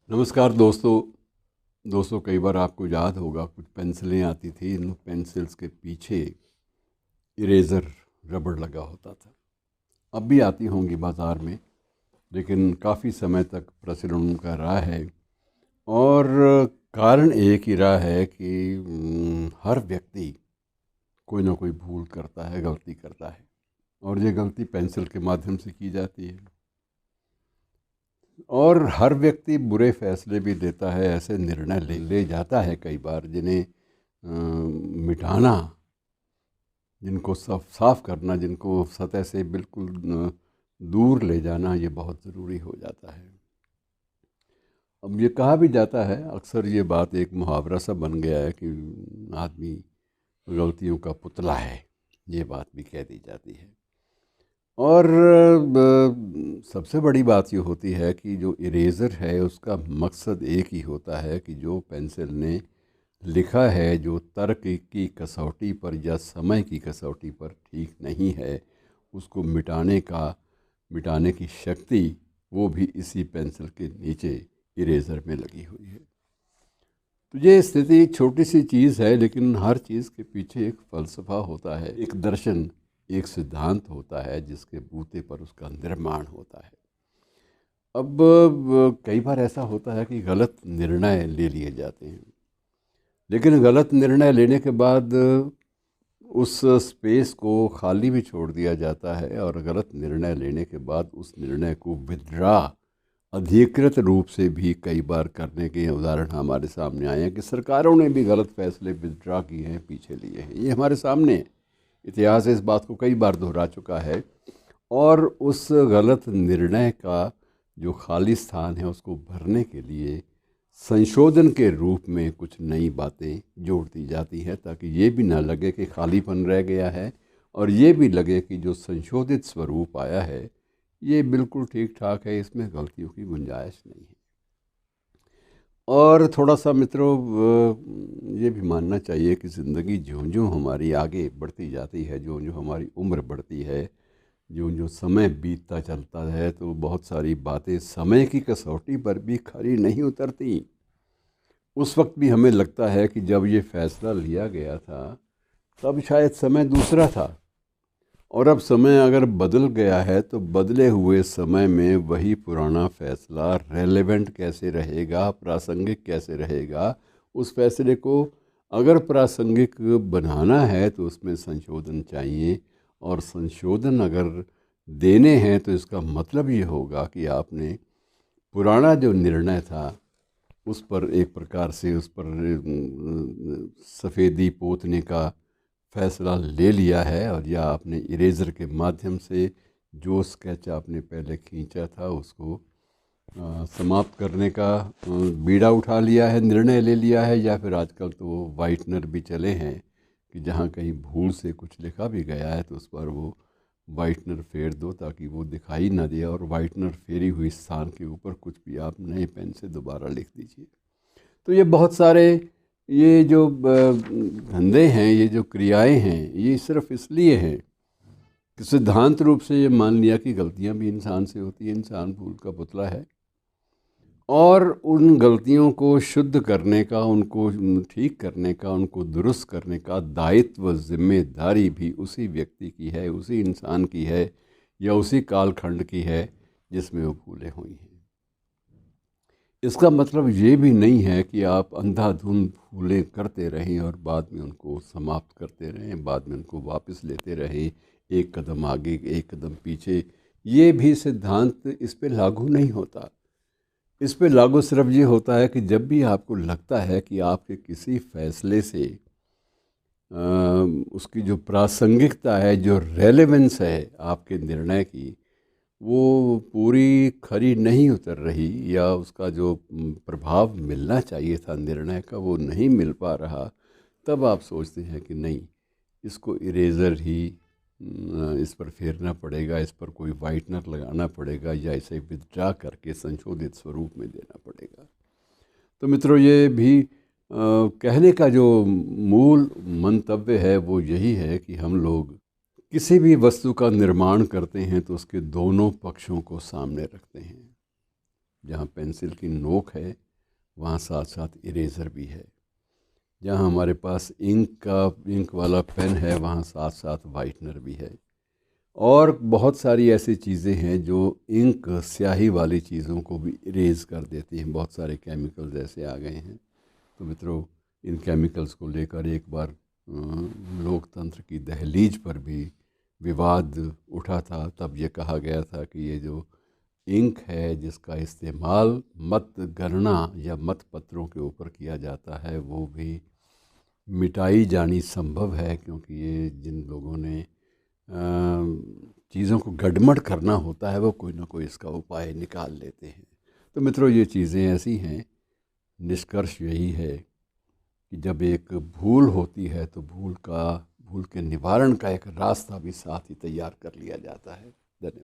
नमस्कार दोस्तों कई बार आपको याद होगा कुछ पेंसिलें आती थी। इन पेंसिल्स के पीछे इरेज़र रबड़ लगा होता था। अब भी आती होंगी बाज़ार में, लेकिन काफ़ी समय तक प्रचलन उनका रहा है। और कारण एक ही रहा है कि हर व्यक्ति कोई ना कोई भूल करता है, गलती करता है, और ये गलती पेंसिल के माध्यम से की जाती है। और हर व्यक्ति बुरे फैसले भी लेता है, ऐसे निर्णय ले जाता है कई बार जिन्हें मिटाना, जिनको साफ करना, जिनको सतह से बिल्कुल दूर ले जाना, ये बहुत ज़रूरी हो जाता है। अब ये कहा भी जाता है, अक्सर ये बात एक मुहावरा सा बन गया है कि आदमी गलतियों का पुतला है, ये बात भी कह दी जाती है। और सबसे बड़ी बात ये होती है कि जो इरेज़र है उसका मकसद एक ही होता है कि जो पेंसिल ने लिखा है, जो तर्क की कसौटी पर या समय की कसौटी पर ठीक नहीं है, उसको मिटाने की शक्ति वो भी इसी पेंसिल के नीचे इरेज़र में लगी हुई है। तो ये स्थिति छोटी सी चीज़ है, लेकिन हर चीज़ के पीछे एक फ़लसफ़ा होता है, एक दर्शन, एक सिद्धांत होता है जिसके बूते पर उसका निर्माण होता है। अब कई बार ऐसा होता है कि गलत निर्णय ले लिए जाते हैं, लेकिन गलत निर्णय लेने के बाद उस स्पेस को खाली भी छोड़ दिया जाता है, और गलत निर्णय लेने के बाद उस निर्णय को विथड्रा अधिकृत रूप से भी कई बार करने के उदाहरण हमारे सामने आए हैं कि सरकारों ने भी गलत फैसले विथड्रा किए हैं, पीछे लिए हैं। ये हमारे सामने इतिहास इस बात को कई बार दोहरा चुका है। और उस गलत निर्णय का जो खाली स्थान है उसको भरने के लिए संशोधन के रूप में कुछ नई बातें जोड़ दी जाती है, ताकि ये भी ना लगे कि खालीपन रह गया है, और ये भी लगे कि जो संशोधित स्वरूप आया है ये बिल्कुल ठीक ठाक है, इसमें गलतियों की गुंजाइश नहीं है। और थोड़ा सा मित्रों, ये भी मानना चाहिए कि ज़िंदगी ज्यों ज्यों हमारी आगे बढ़ती जाती है, ज्यों ज्यों हमारी उम्र बढ़ती है, ज्यों ज्यों समय बीतता चलता है, तो बहुत सारी बातें समय की कसौटी पर भी खरी नहीं उतरती। उस वक्त भी हमें लगता है कि जब ये फ़ैसला लिया गया था तब शायद समय दूसरा था, और अब समय अगर बदल गया है तो बदले हुए समय में वही पुराना फ़ैसला रेलेवेंट कैसे रहेगा, प्रासंगिक कैसे रहेगा। उस फैसले को अगर प्रासंगिक बनाना है तो उसमें संशोधन चाहिए, और संशोधन अगर देने हैं तो इसका मतलब ये होगा कि आपने पुराना जो निर्णय था उस पर एक प्रकार से उस पर सफ़ेदी पोतने का फ़ैसला ले लिया है, और या आपने इरेज़र के माध्यम से जो स्केच आपने पहले खींचा था उसको समाप्त करने का बीड़ा उठा लिया है, निर्णय ले लिया है। या फिर आजकल तो वाइटनर भी चले हैं कि जहाँ कहीं भूल से कुछ लिखा भी गया है तो उस पर वो वाइटनर फेर दो ताकि वो दिखाई ना दे, और वाइटनर फेरी हुई स्थान के ऊपर कुछ भी आप नए पेन से दोबारा लिख दीजिए। तो ये बहुत सारे ये जो धंधे हैं, ये जो क्रियाएं हैं, ये सिर्फ इसलिए हैं कि सिद्धांत रूप से ये मान लिया कि गलतियां भी इंसान से होती है, इंसान भूल का पुतला है, और उन गलतियों को शुद्ध करने का, उनको ठीक करने का, उनको दुरुस्त करने का दायित्व, जिम्मेदारी भी उसी व्यक्ति की है, उसी इंसान की है, या उसी कालखंड की है जिसमें वो भूलें हुई हैं। इसका मतलब ये भी नहीं है कि आप अंधाधुंध भूलें करते रहें और बाद में उनको समाप्त करते रहें, बाद में उनको वापस लेते रहें, एक कदम आगे एक कदम पीछे। ये भी सिद्धांत इस पे लागू नहीं होता। इस पे लागू सिर्फ ये होता है कि जब भी आपको लगता है कि आपके किसी फैसले से उसकी जो प्रासंगिकता है, जो रेलेवेंस है आपके निर्णय की, वो पूरी खरी नहीं उतर रही, या उसका जो प्रभाव मिलना चाहिए था निर्णय का वो नहीं मिल पा रहा, तब आप सोचते हैं कि नहीं, इसको इरेज़र ही इस पर फेरना पड़ेगा, इस पर कोई वाइटनर लगाना पड़ेगा, या इसे विथड्रा करके संशोधित स्वरूप में देना पड़ेगा। तो मित्रों, ये भी कहने का जो मूल मंतव्य है वो यही है कि हम लोग किसी भी वस्तु का निर्माण करते हैं तो उसके दोनों पक्षों को सामने रखते हैं। जहाँ पेंसिल की नोक है वहाँ साथ साथ इरेज़र भी है। जहाँ हमारे पास इंक वाला पेन है वहाँ साथ साथ वाइटनर भी है। और बहुत सारी ऐसी चीज़ें हैं जो इंक स्याही वाली चीज़ों को भी इरेज़ कर देती हैं। बहुत सारे केमिकल्स ऐसे आ गए हैं। तो मित्रों, इन केमिकल्स को लेकर एक बार लोकतंत्र की दहलीज पर भी विवाद उठा था। तब ये कहा गया था कि ये जो इंक है जिसका इस्तेमाल मतगणना या मतपत्रों के ऊपर किया जाता है वो भी मिटाई जानी संभव है, क्योंकि ये जिन लोगों ने चीज़ों को गड़बड़ करना होता है वो कोई ना कोई इसका उपाय निकाल लेते हैं। तो मित्रों, ये चीज़ें ऐसी हैं। निष्कर्ष यही है कि जब एक भूल होती है तो भूल के निवारण का एक रास्ता भी साथ ही तैयार कर लिया जाता है।